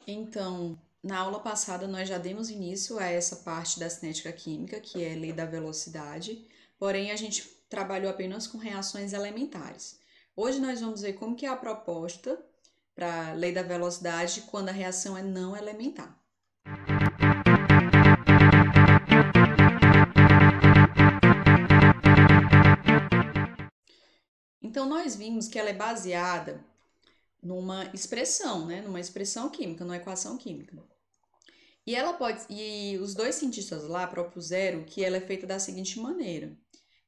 Então, na aula passada nós já demos início a essa parte da cinética química, que é a lei da velocidade, porém a gente trabalhou apenas com reações elementares. Hoje nós vamos ver como que é a proposta para a lei da velocidade quando a reação é não elementar. Então, nós vimos que ela é baseada numa expressão, né? Numa expressão química, numa equação química. E os dois cientistas lá propuseram que ela é feita da seguinte maneira: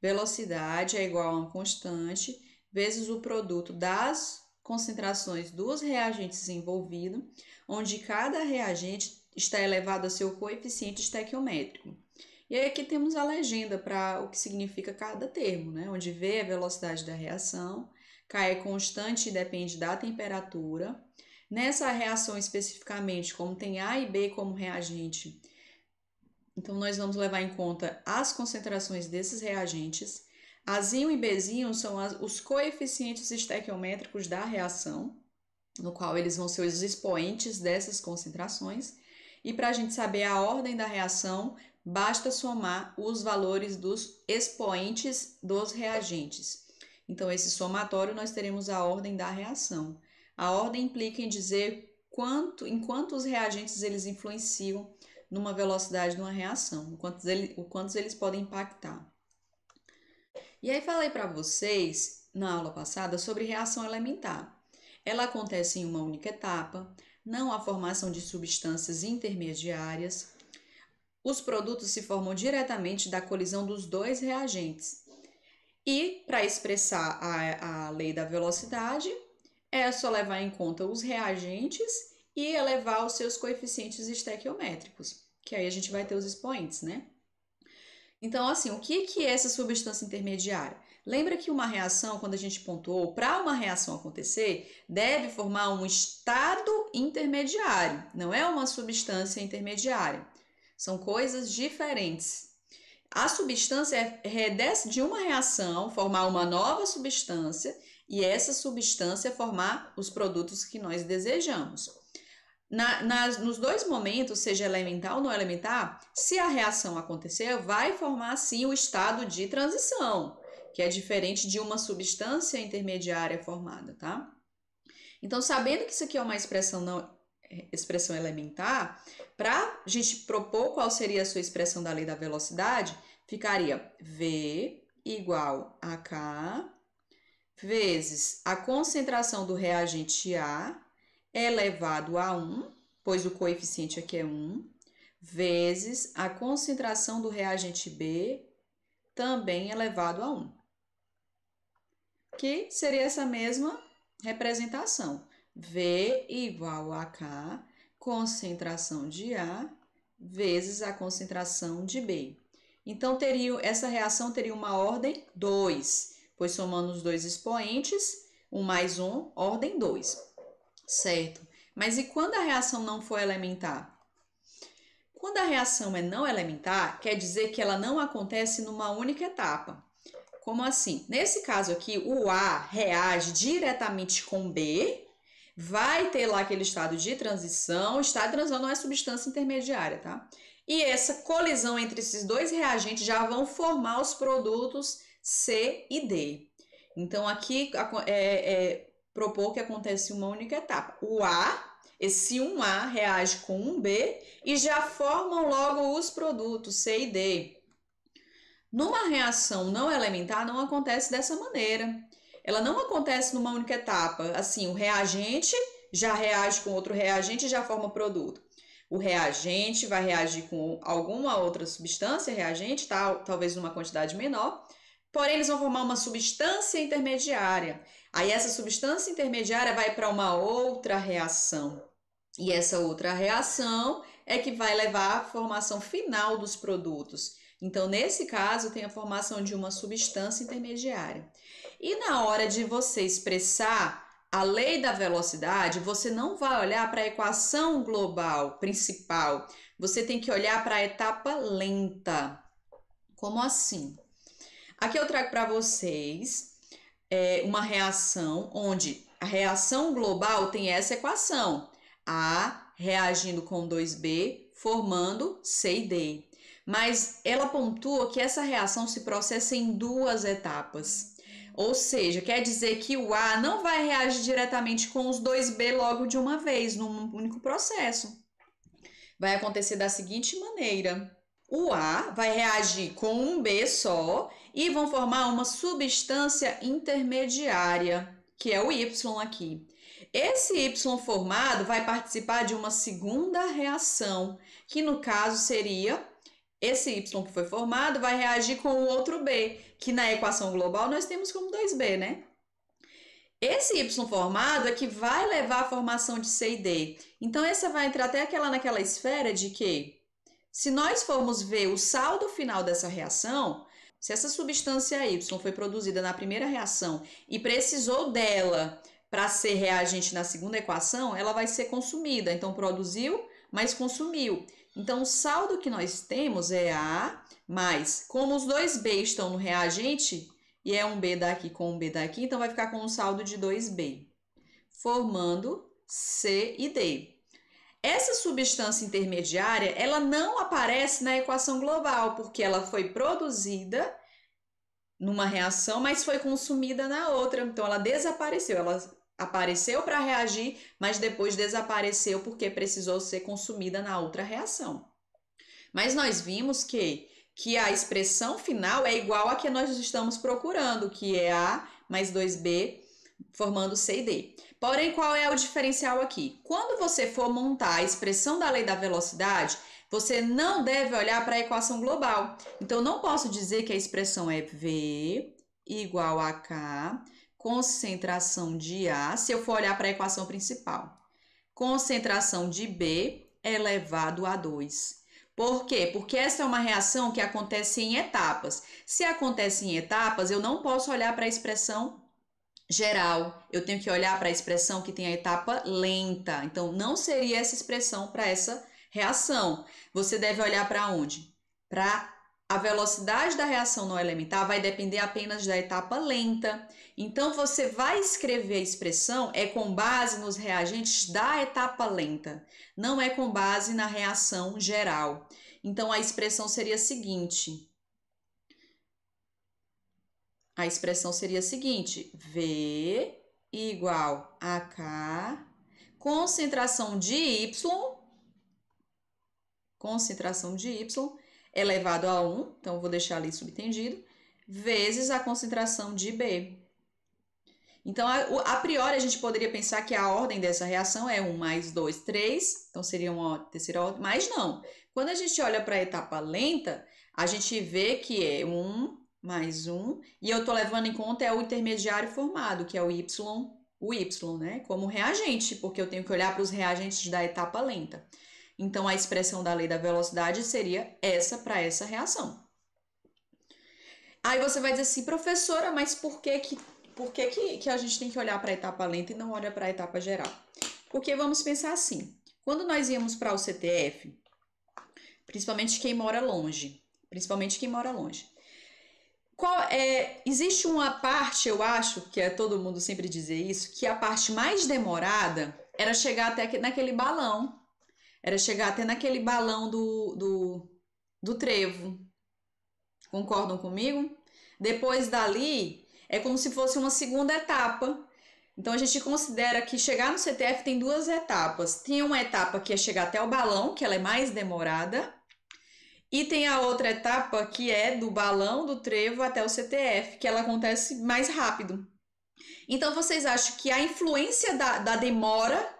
velocidade é igual a uma constante vezes o produto das concentrações dos reagentes envolvidos, onde cada reagente está elevado a seu coeficiente estequiométrico. E aí aqui temos a legenda para o que significa cada termo, né? Onde V é a velocidade da reação, K é constante e depende da temperatura. Nessa reação especificamente, como tem A e B como reagente, então nós vamos levar em conta as concentrações desses reagentes. Azinho e Bzinho são os coeficientes estequiométricos da reação, no qual eles vão ser os expoentes dessas concentrações. E para a gente saber a ordem da reação, basta somar os valores dos expoentes dos reagentes. Então, esse somatório nós teremos a ordem da reação. A ordem implica em dizer em quantos reagentes eles influenciam numa velocidade de uma reação, o quantos eles podem impactar. E aí falei para vocês na aula passada sobre reação elementar. Ela acontece em uma única etapa, não há formação de substâncias intermediárias. Os produtos se formam diretamente da colisão dos dois reagentes. E para expressar a lei da velocidade, é só levar em conta os reagentes e elevar os seus coeficientes estequiométricos, que aí a gente vai ter os expoentes, né? Então, assim, o que é essa substância intermediária? Lembra que uma reação, quando a gente pontuou, para uma reação acontecer, deve formar um estado intermediário, não é uma substância intermediária. São coisas diferentes. A substância desce de uma reação, formar uma nova substância, e essa substância formar os produtos que nós desejamos. Nos dois momentos, seja elementar ou não elementar, se a reação acontecer, vai formar sim o estado de transição, que é diferente de uma substância intermediária formada, tá? Então, sabendo que isso aqui é uma expressão elementar, para a gente propor qual seria a sua expressão da lei da velocidade, ficaria V igual a K vezes a concentração do reagente A elevado a 1, pois o coeficiente aqui é 1, vezes a concentração do reagente B, também elevado a 1. Que seria essa mesma representação. V igual a K, concentração de A, vezes a concentração de B. Então, essa reação teria uma ordem 2, pois somando os dois expoentes, 1 mais 1, ordem 2. Certo? Mas e quando a reação não for elementar? Quando a reação é não elementar, quer dizer que ela não acontece numa única etapa. Como assim? Nesse caso aqui, o A reage diretamente com B, vai ter lá aquele estado de transição. O estado de transição não é substância intermediária, tá? E essa colisão entre esses dois reagentes já vão formar os produtos C e D. Então, aqui propor que acontece uma única etapa. Esse 1A reage com 1B e já formam logo os produtos C e D. Numa reação não elementar, não acontece dessa maneira. Ela não acontece numa única etapa. Assim, o reagente já reage com outro reagente e já forma produto. O reagente vai reagir com alguma outra substância reagente, talvez numa quantidade menor, porém eles vão formar uma substância intermediária. Aí essa substância intermediária vai para uma outra reação. E essa outra reação é que vai levar à formação final dos produtos. Então, nesse caso, tem a formação de uma substância intermediária. E na hora de você expressar a lei da velocidade, você não vai olhar para a equação global principal. Você tem que olhar para a etapa lenta. Como assim? Aqui eu trago para vocês uma reação onde a reação global tem essa equação. A reagindo com 2B, formando C e D. Mas ela pontua que essa reação se processa em duas etapas. Ou seja, quer dizer que o A não vai reagir diretamente com os 2B logo de uma vez, num único processo. Vai acontecer da seguinte maneira: o A vai reagir com um B só e vão formar uma substância intermediária, que é o Y aqui. Esse Y formado vai participar de uma segunda reação, que no caso seria esse Y que foi formado vai reagir com o outro B, que na equação global nós temos como 2B, né? Esse Y formado é que vai levar à formação de C e D. Então, essa vai entrar até naquela esfera de que, se nós formos ver o saldo final dessa reação, se essa substância Y foi produzida na primeira reação e precisou dela para ser reagente na segunda equação, ela vai ser consumida. Então, produziu, mas consumiu. Então, o saldo que nós temos é A, mas como os dois B estão no reagente, e é um B daqui com um B daqui, então vai ficar com um saldo de 2B, formando C e D. Essa substância intermediária, ela não aparece na equação global, porque ela foi produzida numa reação, mas foi consumida na outra. Então, ela desapareceu. Ela apareceu para reagir, mas depois desapareceu porque precisou ser consumida na outra reação. Mas nós vimos que a expressão final é igual a que nós estamos procurando, que é A mais 2B formando C e D. Porém, qual é o diferencial aqui? Quando você for montar a expressão da lei da velocidade, você não deve olhar para a equação global. Então, não posso dizer que a expressão é V igual a K, concentração de A, se eu for olhar para a equação principal. Concentração de B elevado a 2. Por quê? Porque essa é uma reação que acontece em etapas. Se acontece em etapas, eu não posso olhar para a expressão geral. Eu tenho que olhar para a expressão que tem a etapa lenta. Então, não seria essa expressão para essa reação. Você deve olhar para onde? Para a velocidade da reação não elementar vai depender apenas da etapa lenta. Então, você vai escrever a expressão com base nos reagentes da etapa lenta, não é com base na reação geral. Então, a expressão seria a seguinte. V igual a K, concentração de Y elevado a 1, então eu vou deixar ali subtendido, vezes a concentração de B. Então, a priori, a gente poderia pensar que a ordem dessa reação é 1 mais 2, 3, então seria uma terceira ordem, mas não. Quando a gente olha para a etapa lenta, a gente vê que é 1 mais 1, e eu estou levando em conta o intermediário formado, que é o Y, né, como reagente, porque eu tenho que olhar para os reagentes da etapa lenta. Então, a expressão da lei da velocidade seria essa para essa reação. Aí você vai dizer assim, professora, mas por que a gente tem que olhar para a etapa lenta e não olha para a etapa geral? Porque vamos pensar assim, quando nós íamos para o CTF, principalmente quem mora longe, existe uma parte, eu acho, que é todo mundo sempre dizer isso, que a parte mais demorada era chegar até naquele balão, do trevo. Concordam comigo? Depois dali, é como se fosse uma segunda etapa. Então, a gente considera que chegar no CTF tem duas etapas. Tem uma etapa que é chegar até o balão, que ela é mais demorada. E tem a outra etapa que é do balão, do trevo até o CTF, que ela acontece mais rápido. Então, vocês acham que a influência da demora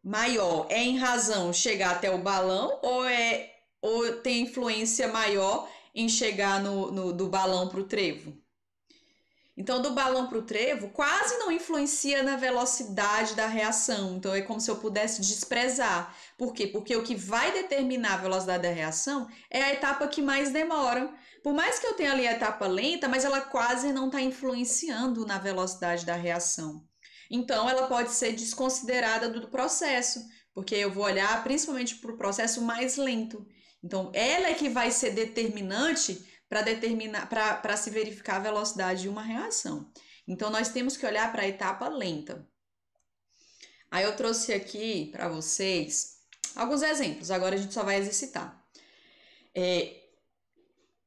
maior é em razão de chegar até o balão ou tem influência maior em chegar do balão para o trevo? Então, do balão para o trevo, quase não influencia na velocidade da reação. Então, é como se eu pudesse desprezar. Por quê? Porque o que vai determinar a velocidade da reação é a etapa que mais demora. Por mais que eu tenha ali a etapa lenta, mas ela quase não está influenciando na velocidade da reação. Então, ela pode ser desconsiderada do processo, porque eu vou olhar principalmente para o processo mais lento. Então, ela é que vai ser determinante para se verificar a velocidade de uma reação. Então, nós temos que olhar para a etapa lenta. Aí eu trouxe aqui para vocês Alguns exemplos, agora a gente só vai exercitar.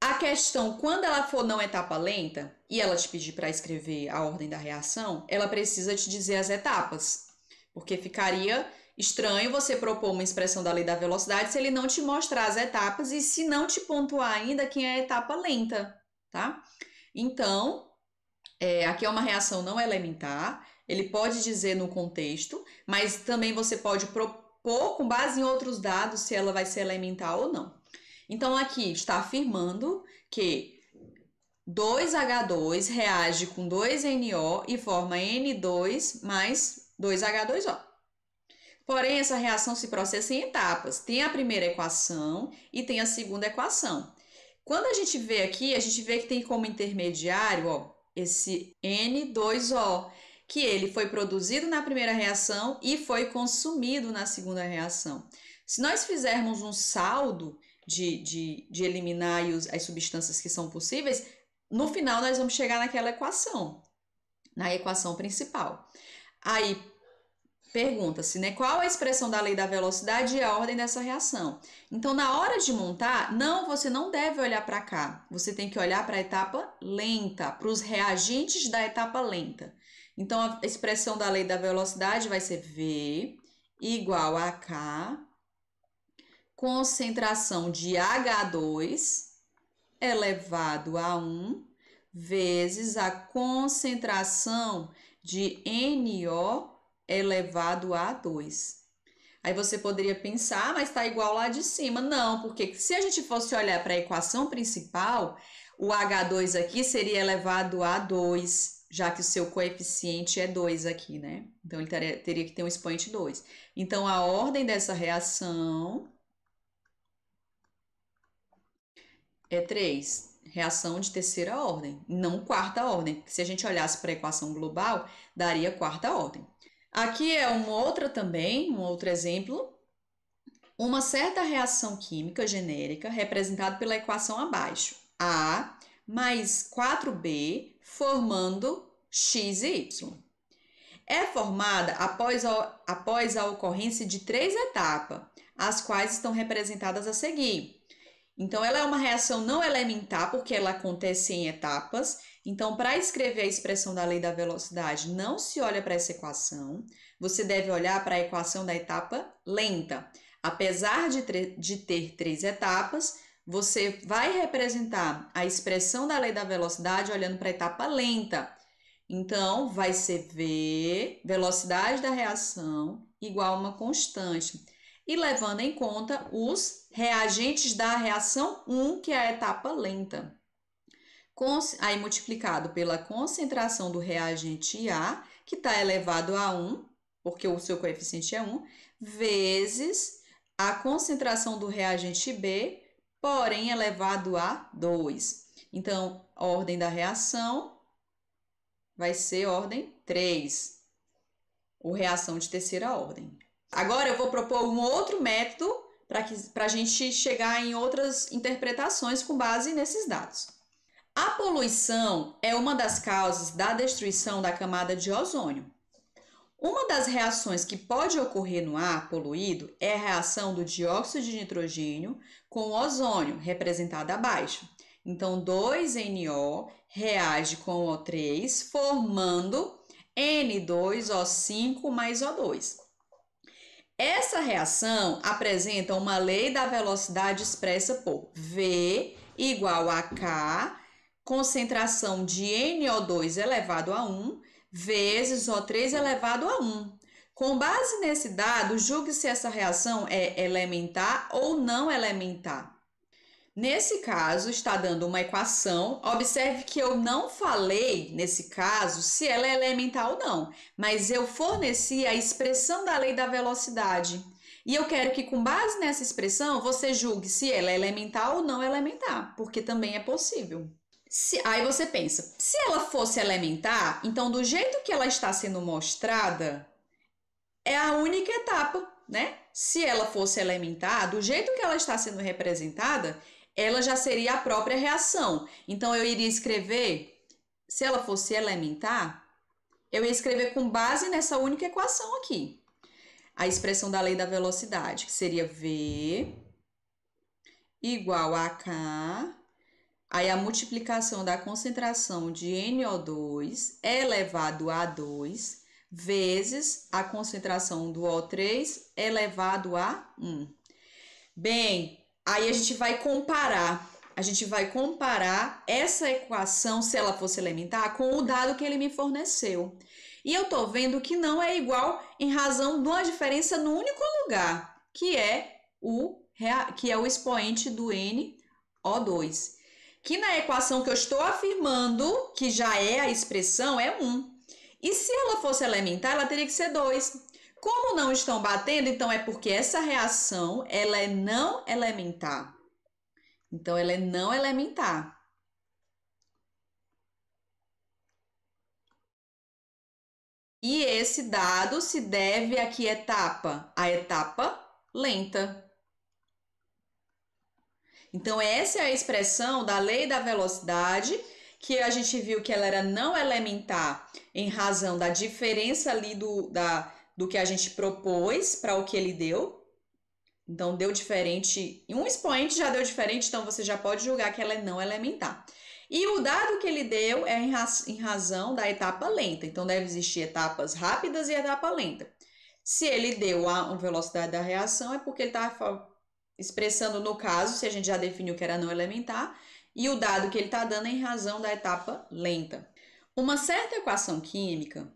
A questão, quando ela for não etapa lenta e ela te pedir para escrever a ordem da reação, ela precisa te dizer as etapas, porque ficaria estranho você propor uma expressão da lei da velocidade se ele não te mostrar as etapas e se não te pontuar ainda quem é a etapa lenta, tá? Então, aqui é uma reação não elementar, ele pode dizer no contexto, mas também você pode propor com base em outros dados se ela vai ser elementar ou não. Então, aqui está afirmando que 2H2 reage com 2NO e forma N2 mais 2H2O. Porém, essa reação se processa em etapas. Tem a primeira equação e tem a segunda equação. Quando a gente vê aqui, a gente vê que tem como intermediário, ó, esse N2O, que ele foi produzido na primeira reação e foi consumido na segunda reação. Se nós fizermos um saldo de eliminar as substâncias que são possíveis, no final nós vamos chegar naquela equação, na equação principal. Aí, pergunta-se, né, qual a expressão da lei da velocidade e a ordem dessa reação? Então, na hora de montar, você não deve olhar para cá. Você tem que olhar para a etapa lenta, para os reagentes da etapa lenta. Então, a expressão da lei da velocidade vai ser V igual a K, concentração de H2 elevado a 1 vezes a concentração de NO elevado a 2. Aí você poderia pensar, mas está igual lá de cima. Não, porque se a gente fosse olhar para a equação principal, o H2 aqui seria elevado a 2, já que o seu coeficiente é 2 aqui, né? Então, ele teria que ter um expoente 2. Então, a ordem dessa reação é 3. Reação de terceira ordem, não quarta ordem. Porque se a gente olhasse para a equação global, daria quarta ordem. Aqui é um outro exemplo. Uma certa reação química genérica representada pela equação abaixo. A mais 4B formando X e Y. É formada após a ocorrência de 3 etapas, as quais estão representadas a seguir. Então, ela é uma reação não elementar, porque ela acontece em etapas. Então, para escrever a expressão da lei da velocidade, não se olha para essa equação. Você deve olhar para a equação da etapa lenta. Apesar de ter 3 etapas, você vai representar a expressão da lei da velocidade olhando para a etapa lenta. Então, vai ser V, velocidade da reação, igual a uma constante. E levando em conta os reagentes da reação 1, que é a etapa lenta. Aí multiplicado pela concentração do reagente A, que está elevado a 1, porque o seu coeficiente é 1, vezes a concentração do reagente B, porém elevado a 2. Então, a ordem da reação vai ser ordem 3, ou reação de terceira ordem. Agora eu vou propor um outro método para a gente chegar em outras interpretações com base nesses dados. A poluição é uma das causas da destruição da camada de ozônio. Uma das reações que pode ocorrer no ar poluído é a reação do dióxido de nitrogênio com o ozônio, representado abaixo. Então, 2NO reage com O3, formando N2O5 mais O2. Essa reação apresenta uma lei da velocidade expressa por V igual a K, concentração de NO2 elevado a 1, vezes O3 elevado a 1. Com base nesse dado, julgue se essa reação é elementar ou não elementar. Nesse caso, está dando uma equação. Observe que eu não falei, nesse caso, se ela é elementar ou não, mas eu forneci a expressão da lei da velocidade. E eu quero que, com base nessa expressão, você julgue se ela é elementar ou não elementar, porque também é possível. Aí você pensa, se ela fosse elementar, então do jeito que ela está sendo mostrada, é a única etapa, né? Se ela fosse elementar, do jeito que ela está sendo representada, ela já seria a própria reação. Então, eu iria escrever, se ela fosse elementar, eu ia escrever com base nessa única equação aqui. a expressão da lei da velocidade, que seria V igual a K, aí a multiplicação da concentração de NO2 elevado a 2 vezes a concentração do O3 elevado a 1. Bem, aí a gente vai comparar. A gente vai comparar essa equação, se ela fosse elementar, com o dado que ele me forneceu. E eu tô vendo que não é igual em razão de uma diferença no único lugar, que é o expoente do NO2. Que na equação que eu estou afirmando, que já é a expressão, é 1. E se ela fosse elementar, ela teria que ser 2. Como não estão batendo, então é porque essa reação ela é não elementar. Então, ela é não elementar. E esse dado se deve a que etapa? A etapa lenta. Então, essa é a expressão da lei da velocidade, que a gente viu que ela era não elementar em razão da diferença ali do que a gente propôs para o que ele deu. Então, deu diferente. Um expoente já deu diferente, então você já pode julgar que ela é não elementar. E o dado que ele deu é em razão da etapa lenta. Então, deve existir etapas rápidas e etapa lenta. Se ele deu a velocidade da reação, é porque ele está expressando, no caso, se a gente já definiu que era não elementar, e o dado que ele está dando é em razão da etapa lenta. Uma certa equação química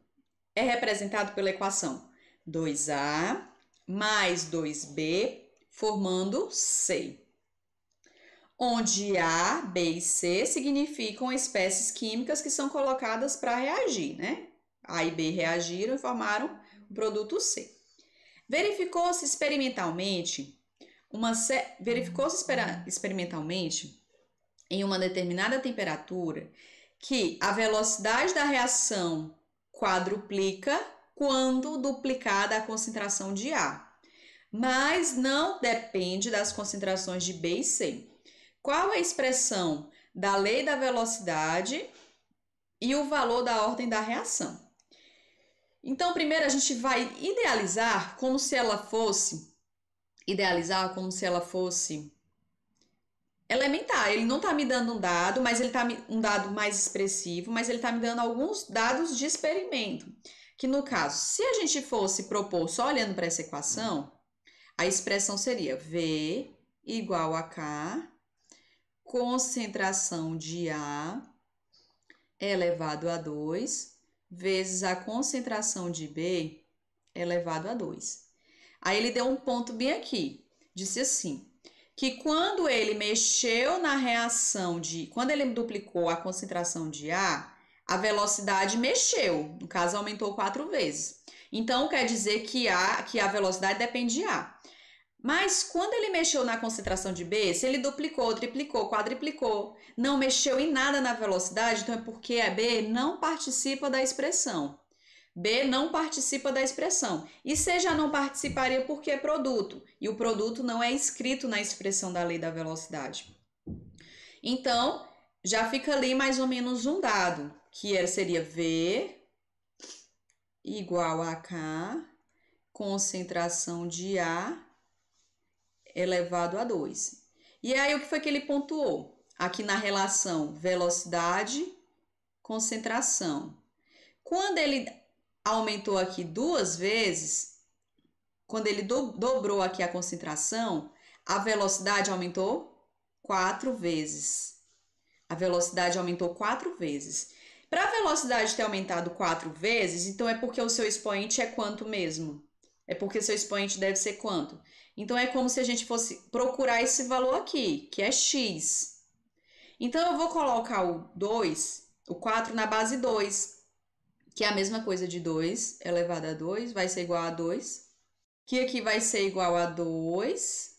é representada pela equação 2A mais 2B formando C, onde A, B e C significam espécies químicas que são colocadas para reagir, né? A e B reagiram e formaram o produto C. Verificou-se experimentalmente em uma determinada temperatura que a velocidade da reação quadruplica quando duplicada a concentração de A, mas não depende das concentrações de B e C. Qual é a expressão da lei da velocidade e o valor da ordem da reação? Então, primeiro a gente vai idealizar como se ela fosse elementar. Ele não está me dando um dado, mas ele está um dado mais expressivo, mas ele está me dando alguns dados de experimento. Que no caso, se a gente fosse propor só olhando para essa equação, a expressão seria V igual a K, concentração de A elevado a 2, vezes a concentração de B elevado a 2. Aí ele deu um ponto bem aqui, disse assim, que quando ele mexeu na reação quando ele duplicou a concentração de A velocidade mexeu, no caso aumentou 4 vezes. Então, quer dizer que a velocidade depende de A. Mas quando ele mexeu na concentração de B, se ele duplicou, triplicou, quadriplicou, não mexeu em nada na velocidade, então é porque a B não participa da expressão. B não participa da expressão. E C já não participaria porque é produto. E o produto não é escrito na expressão da lei da velocidade. Então, já fica ali mais ou menos um dado, que seria V igual a K, concentração de A elevado a 2. E aí, o que foi que ele pontuou? Aqui na relação velocidade, concentração. Quando ele aumentou aqui 2 vezes, quando ele dobrou aqui a concentração, a velocidade aumentou 4 vezes. A velocidade aumentou 4 vezes. Para a velocidade ter aumentado 4 vezes, então é porque o seu expoente é quanto mesmo? É porque seu expoente deve ser quanto? Então, é como se a gente fosse procurar esse valor aqui, que é x. Então, eu vou colocar o 4 na base 2, que é a mesma coisa de 2 elevado a 2, vai ser igual a 2. Que aqui vai ser igual a 2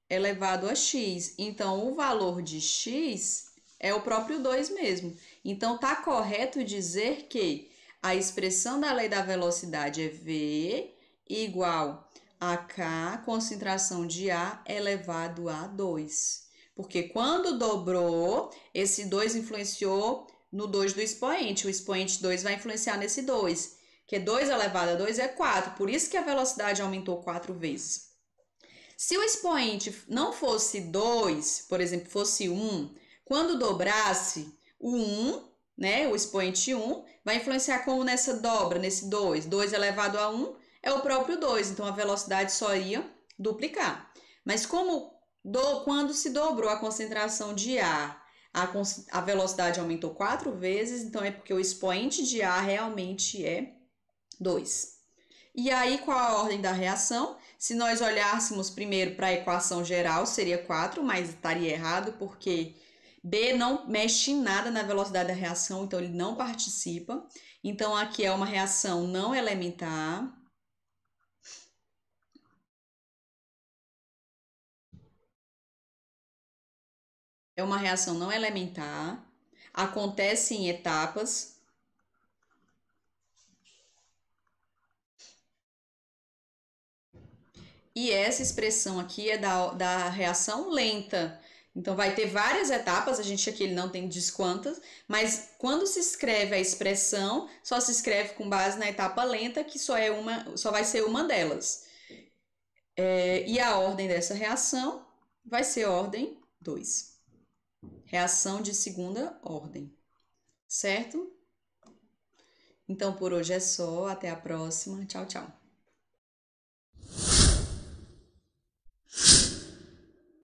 elevado a x. Então, o valor de x é o próprio 2 mesmo. Então, tá correto dizer que a expressão da lei da velocidade é V igual a K, concentração de A elevado a 2. Porque quando dobrou, esse 2 influenciou no 2 do expoente. O expoente 2 vai influenciar nesse 2, porque 2 elevado a 2 é 4, por isso que a velocidade aumentou 4 vezes. Se o expoente não fosse 2, por exemplo, fosse 1, quando dobrasse o 1, né, o expoente 1, vai influenciar como nessa dobra, nesse 2. 2 elevado a 1 é o próprio 2, então a velocidade só ia duplicar. Mas quando se dobrou a concentração de A, a velocidade aumentou 4 vezes, então é porque o expoente de A realmente é 2. E aí, qual a ordem da reação? Se nós olhássemos primeiro para a equação geral, seria 4, mas estaria errado porque B não mexe em nada na velocidade da reação, então ele não participa. Então, aqui é uma reação não elementar. É uma reação não elementar. Acontece em etapas. E essa expressão aqui é da reação lenta. Então, vai ter várias etapas, a gente aqui não tem diz quantas, mas quando se escreve a expressão, só se escreve com base na etapa lenta, que só vai ser uma delas. E a ordem dessa reação vai ser ordem 2. Reação de segunda ordem, certo? Então, por hoje é só. Até a próxima. Tchau, tchau.